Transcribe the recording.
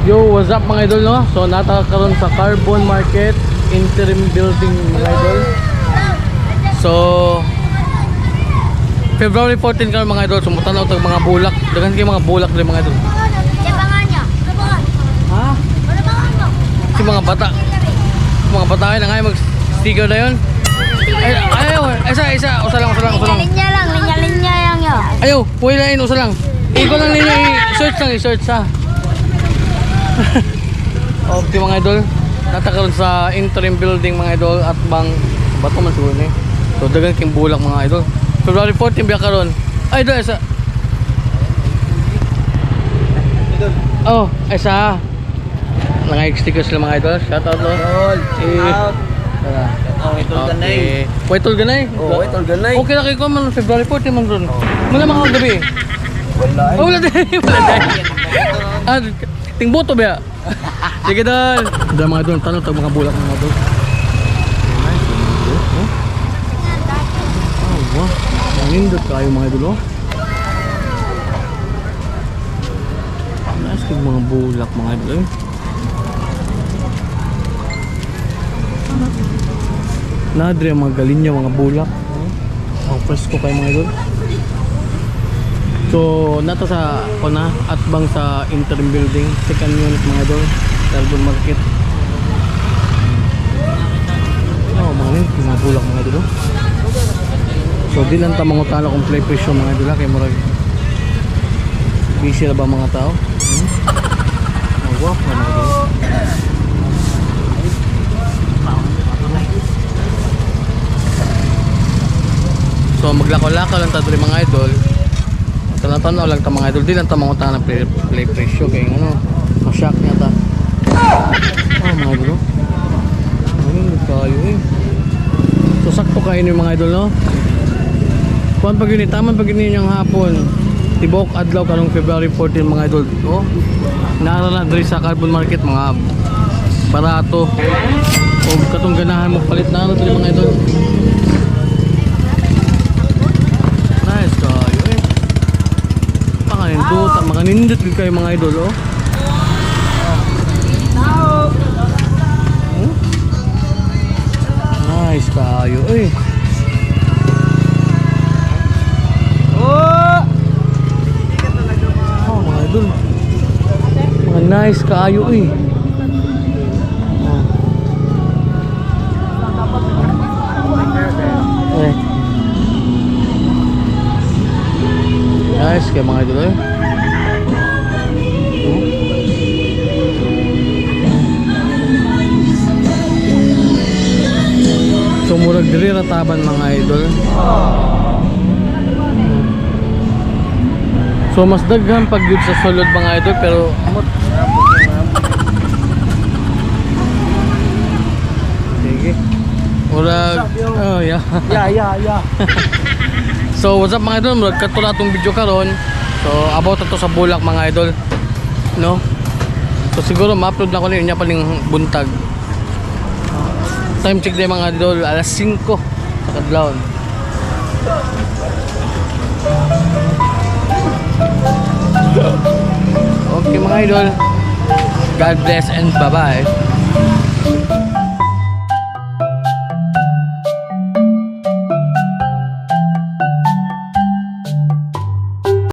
Yo, what's up mga idol, no? So natakaroon sa Carbon Market interim building mga idol. So February 14 karon mga idol, sumutan na tag mga bulak. Dagan kay mga bulak diri mga idol. Ha? Si mga bata. Mga bata ay nangay mag-sticker na yun. Ayaw, isa, usa lang. Linya lang yo. Ayaw, wala yun, usa lang. Iko lang ninyo, i-search ha. Okay mga idol, natakaroon sa interim building mga idol at bang bato man siguro ni. So dagan king bulak mga idol. February 14 biya karon. Ay do isa. Oh, isa. Nangay stickers lang mga idol. Shout out lo. Out. Oh, itol ganay. Waitol ganay. Oh, itol ganay. Okay na kay ko man February 14 man ron. Muna mga gabi. Wala. Oh, wala din. Ah, tingboto ba? Sige dal. Dala mga idol, tanong tag mga bulak mga idol. Oh, wow. Manindot kayo mga idol, oh. Nice kay mga bulak mga idol, eh. Nadre ang mga galinya mga bulak. Ang presko kayo mga idol. So, nato sa kuna at bang sa interim building, second unit mga idol, Carbon Market. Oh, mga bulak mga idol. So, di lang ta mangutana kung play presyo mga idol kay murag busy na ba mga tao? Oh, wow, mga idol. So, maglakaw-lakaw lang ta diri mga idol. Tanong lang ta mga idol, di lang ta mangutana ng play presyo kay ano, ma-shock niya ta. Oh mga idol, ayun kayo eh. So sakto kayo ni mga idol, no? Kuan pag yun, taman pag yun yung hapon, tibok adlaw karong February 14 mga idol. Oh, naara na diri sa Carbon Market mga barato o katong ganahan mo palit na ano diri mga idol. Nice kayo eh. Pakanindot, makanindot kayo mga idol, oh. Nice kayo eh. Oh mga idol, mga nice kayo eh. Oh. Nice kayo mga idol eh. So murag diri rataban mga idol. So mas daghan pag yun sa sulod mga idol pero amot. Sige. Murag oh yeah. Yeah. So what's up mga idol, murag katula tong video karon. So about to sa bulak mga idol, no? So siguro ma-upload na ko niya paling buntag. Time check din mga idol, alas 5 sa kadlawon. Okay mga idol, God bless and bye bye.